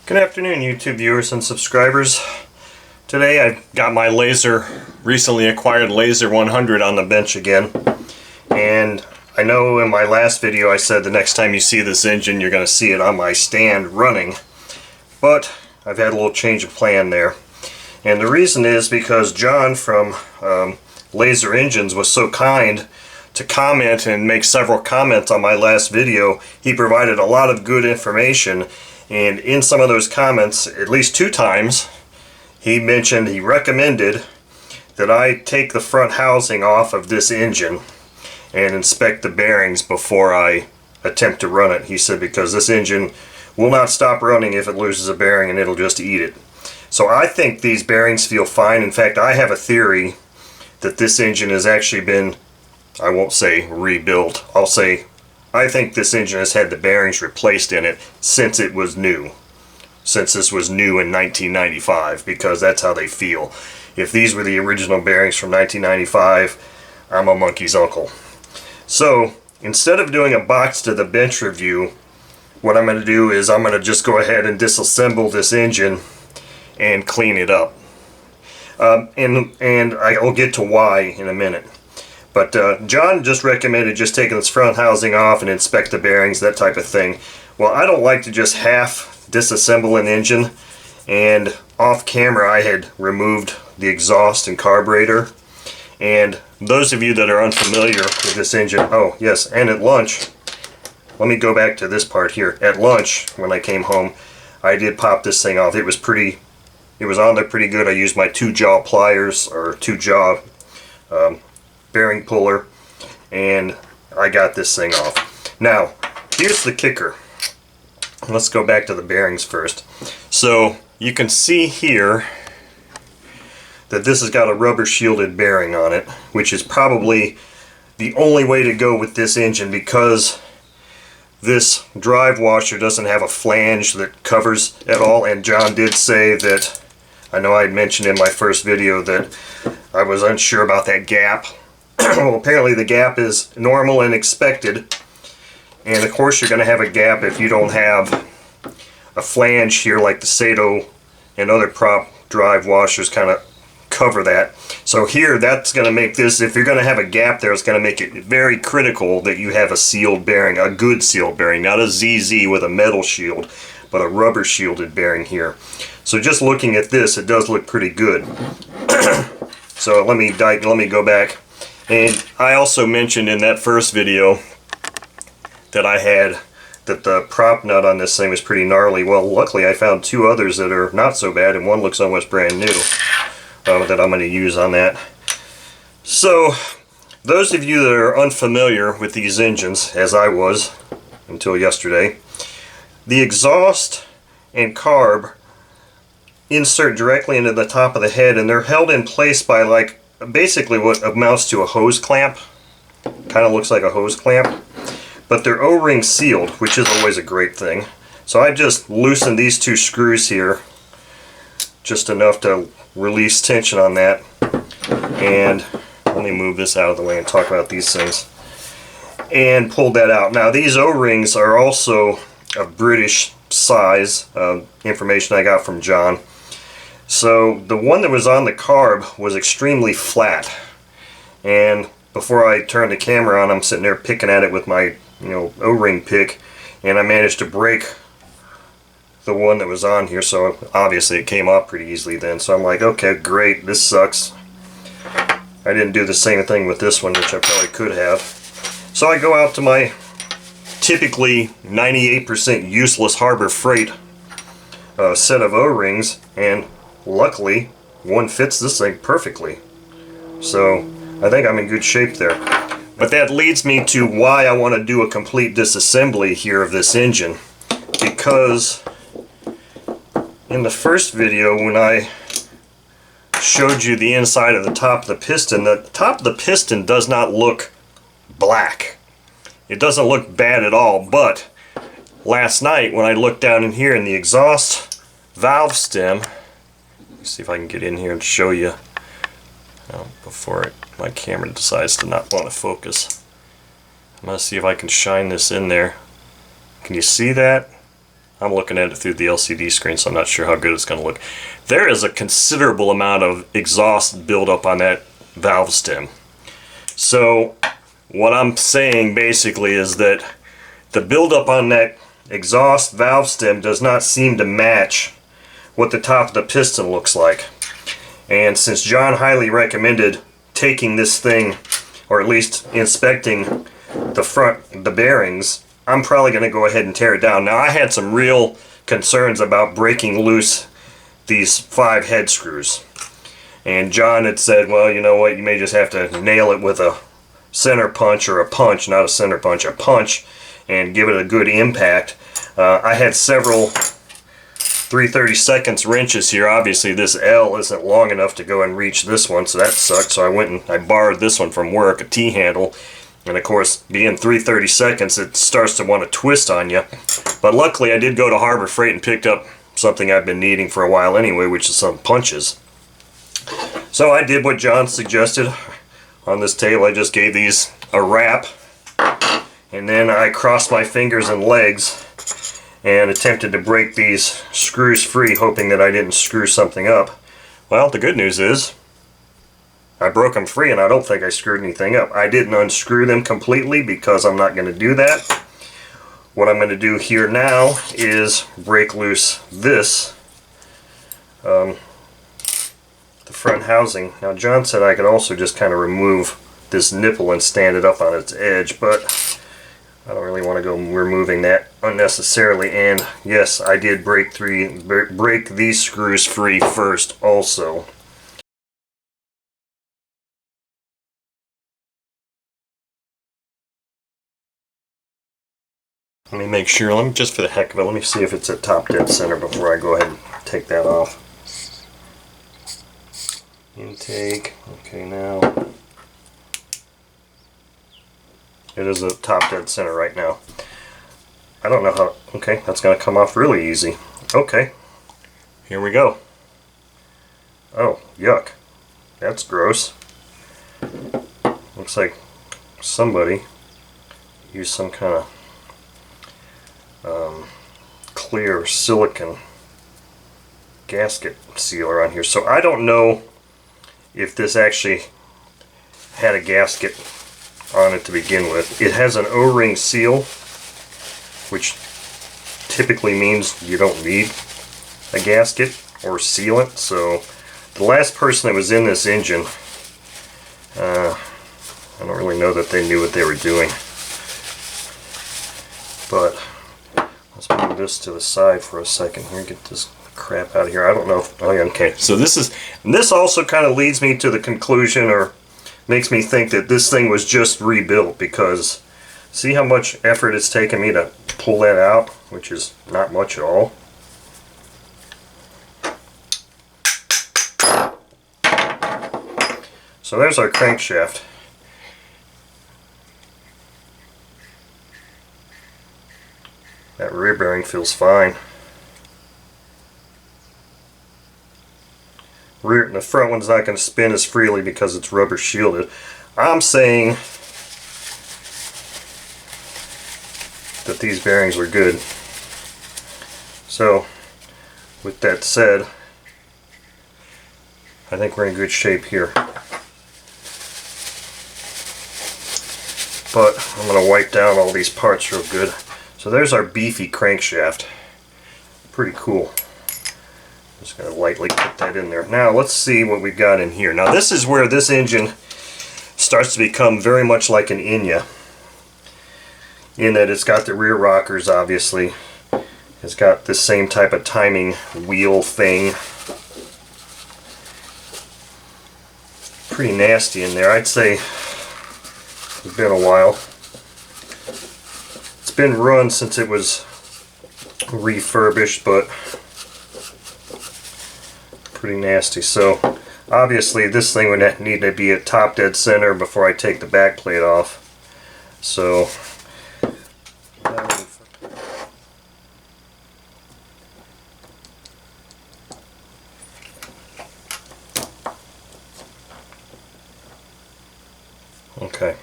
Good afternoon, YouTube viewers and subscribers. Today I've got my recently acquired Laser 100 on the bench again. And I know in my last video I said the next time you see this engine you're going to see it on my stand running. But I've had a little change of plan there. And the reason is because John from Laser Engines was so kind to comment and make several comments on my last video. He provided a lot of good information. And in some of those comments, at least 2 times, he recommended that I take the front housing off of this engine and inspect the bearings before I attempt to run it. He said because this engine will not stop running if it loses a bearing and it'll just eat it. So I think these bearings feel fine. In fact, I have a theory that this engine has actually been, I won't say rebuilt, I'll say I think this engine has had the bearings replaced in it since it was new. Since this was new in 1995, because that's how they feel. If these were the original bearings from 1995, I'm a monkey's uncle. So, instead of doing a box to the bench review, what I'm going to do is I'm going to just go ahead and disassemble this engine and clean it up. And I'll get to why in a minute. But John just recommended just taking this front housing off and inspect the bearings, that type of thing. Well, I don't like to just half disassemble an engine. And off camera I had removed the exhaust and carburetor. And those of you that are unfamiliar with this engine, oh yes, and at lunch, let me go back to this part here. At lunch, when I came home, I did pop this thing off. It was on there pretty good. I used my 2-jaw pliers, or 2-jaw bearing puller, and I got this thing off. Now, here's the kicker. Let's go back to the bearings first. So, you can see here that this has got a rubber shielded bearing on it, which is probably the only way to go with this engine because this drive washer doesn't have a flange that covers at all, and John did say that, I know I had mentioned in my first video that I was unsure about that gap. Well, apparently the gap is normal and expected, and of course you're going to have a gap if you don't have a flange here like the Sato and other prop drive washers kind of cover that. So here, that's going to make this, if you're going to have a gap there, it's going to make it very critical that you have a sealed bearing, a good sealed bearing, not a ZZ with a metal shield, but a rubber shielded bearing here. So just looking at this, it does look pretty good. So let me go back. And I also mentioned in that first video that the prop nut on this thing was pretty gnarly. Well, luckily I found 2 others that are not so bad, and one looks almost brand new that I'm going to use on that. So, those of you that are unfamiliar with these engines, as I was until yesterday, the exhaust and carb insert directly into the top of the head, and they're held in place by like basically what amounts to a hose clamp. Kind of looks like a hose clamp, but they're O-ring sealed, which is always a great thing. So I just loosened these 2 screws here, just enough to release tension on that. And let me move this out of the way and talk about these things. And pulled that out. Now these O-rings are also a British size, information I got from John. So the one that was on the carb was extremely flat, and before I turned the camera on, I'm sitting there picking at it with my O-ring pick, and I managed to break the one that was on here, so obviously it came off pretty easily then. So I'm like, okay, great, this sucks. I didn't do the same thing with this one, which I probably could have. So I go out to my typically 98% useless Harbor Freight set of O-rings, and luckily one fits this thing perfectly. So I think I'm in good shape there. But that leads me to why I want to do a complete disassembly here of this engine, because in the first video when I showed you the inside of the top of the piston does not look black. It doesn't look bad at all, but last night when I looked down in here in the exhaust valve stem, let's see if I can get in here and show you before my camera decides to not want to focus. I'm going to see if I can shine this in there. Can you see that? I'm looking at it through the LCD screen, so I'm not sure how good it's going to look. There is a considerable amount of exhaust buildup on that valve stem. So what I'm saying basically is that the buildup on that exhaust valve stem does not seem to match what the top of the piston looks like. And since John highly recommended taking this thing, or at least inspecting the bearings, I'm probably going to go ahead and tear it down. Now, I had some real concerns about breaking loose these 5 head screws. And John had said, well, you know what, you may just have to nail it with a center punch, or a punch, not a center punch, a punch, and give it a good impact. I had several 3/32 wrenches here. Obviously this L isn't long enough to go and reach this one, so that sucked. So I went and I borrowed this one from work, a T-handle. And of course, being 3/32, it starts to want to twist on you. But luckily I did go to Harbor Freight and picked up something I've been needing for a while anyway, which is some punches. So I did what John suggested on this table. I just gave these a wrap, and then I crossed my fingers and legs and attempted to break these screws free, hoping that I didn't screw something up. Well, the good news is I broke them free, and I don't think I screwed anything up. I didn't unscrew them completely because I'm not going to do that. What I'm going to do here now is break loose this, the front housing. Now, John said I could also just kind of remove this nipple and stand it up on its edge, but I don't really want to go removing that unnecessarily. And yes, I did break these screws free first also. Let me make sure, just for the heck of it, let me see if it's at top dead center before I go ahead and take that off. Intake, okay, now it is at top dead center right now. I don't know how, okay, that's going to come off really easy. Okay, here we go. Oh, yuck, that's gross. Looks like somebody used some kind of clear silicone gasket sealer on here. So I don't know if this actually had a gasket on it to begin with. It has an O-ring seal, which typically means you don't need a gasket or sealant. So the last person that was in this engine, I don't really know that they knew what they were doing. But let's move this to the side for a second here. Get this crap out of here. I don't know if, oh yeah, okay. So this also kind of leads me to the conclusion, or makes me think that this thing was just rebuilt, because see how much effort it's taken me to pull that out, which is not much at all. So there's our crankshaft. That rear bearing feels fine. The front one's not going to spin as freely because it's rubber shielded. I'm saying that these bearings were good. So, with that said, I think we're in good shape here. But I'm going to wipe down all these parts real good. So there's our beefy crankshaft. Pretty cool. Just going to lightly put that in there. Now let's see what we've got in here. Now this is where this engine starts to become very much like an Enya, in that it's got the rear rockers, obviously. It's got the same type of timing wheel thing. Pretty nasty in there. I'd say it's been a while. It's been run since it was refurbished, but pretty nasty. So obviously this thing would need to be at top dead center before I take the back plate off. So okay.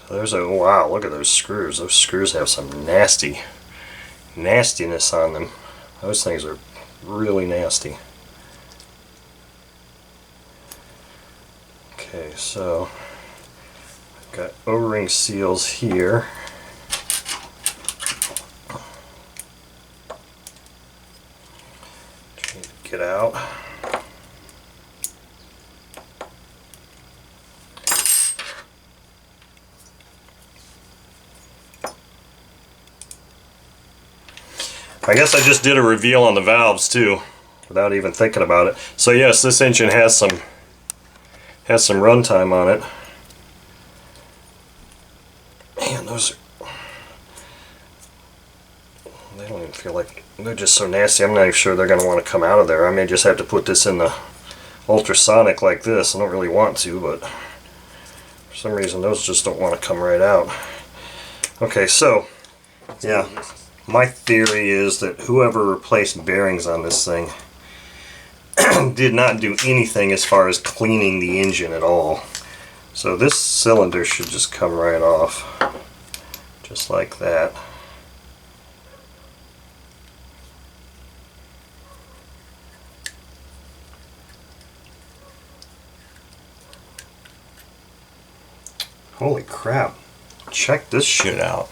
So there's a, wow, look at those screws. Those screws have some nasty nastiness on them. Those things are really nasty. Okay, so I've got Boomerang Seals here. Trying to get out. I guess I just did a reveal on the valves too, without even thinking about it. So yes, this engine has some runtime on it. Man, those are, they don't even feel like, they're just so nasty. I'm not even sure they're going to want to come out of there. I may just have to put this in the ultrasonic like this. I don't really want to, but for some reason those just don't want to come right out. Okay, so yeah, my theory is that whoever replaced bearings on this thing did not do anything as far as cleaning the engine at all. So this cylinder should just come right off, just like that. Holy crap, check this shit out.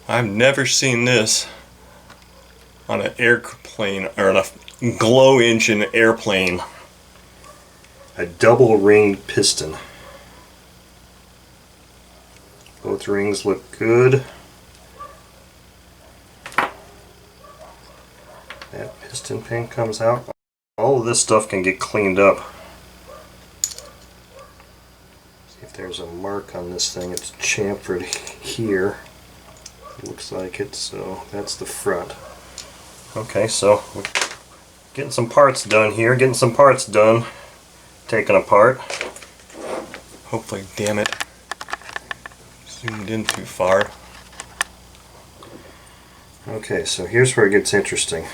I've never seen this on an airplane or on a glow engine airplane. A double ringed piston. Both rings look good. That piston pin comes out. All of this stuff can get cleaned up. See if there's a mark on this thing. It's chamfered here. Looks like it, so that's the front. Okay, so we're getting some parts done here, taken apart. Hopefully, damn it, zoomed in too far. Okay, so here's where it gets interesting.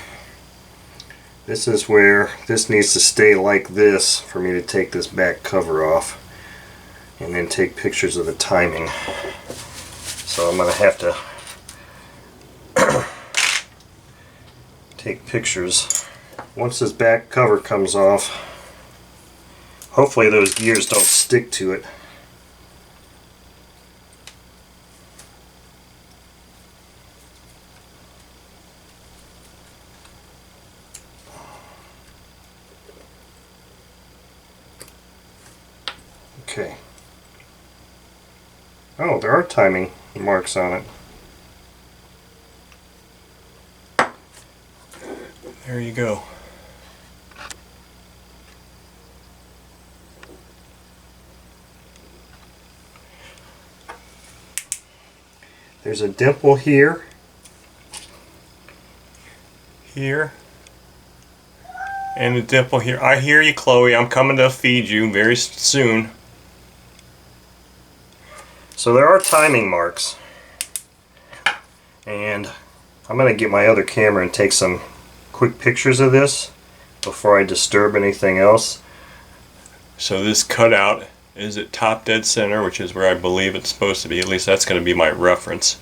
This is where this needs to stay like this for me to take this back cover off and then take pictures of the timing. So I'm going to have to take pictures. Once this back cover comes off, hopefully those gears don't stick to it. Okay. Oh, there are timing marks on it. There you go. There's a dimple here, and a dimple here. I hear you, Chloe. I'm coming to feed you very soon. So there are timing marks, and I'm going to get my other camera and take some quick pictures of this before I disturb anything else. So this cutout is at top dead center, which is where I believe it's supposed to be. At least that's going to be my reference.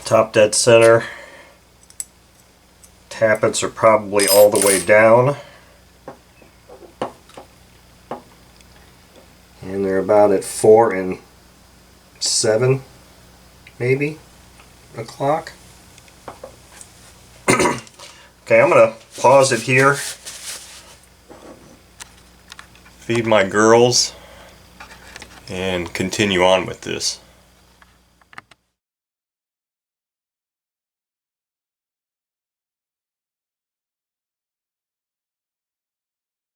Top dead center. Tappets are probably all the way down. And they're about at 4 and 7 maybe o'clock. Okay, I'm going to pause it here, feed my girls, and continue on with this.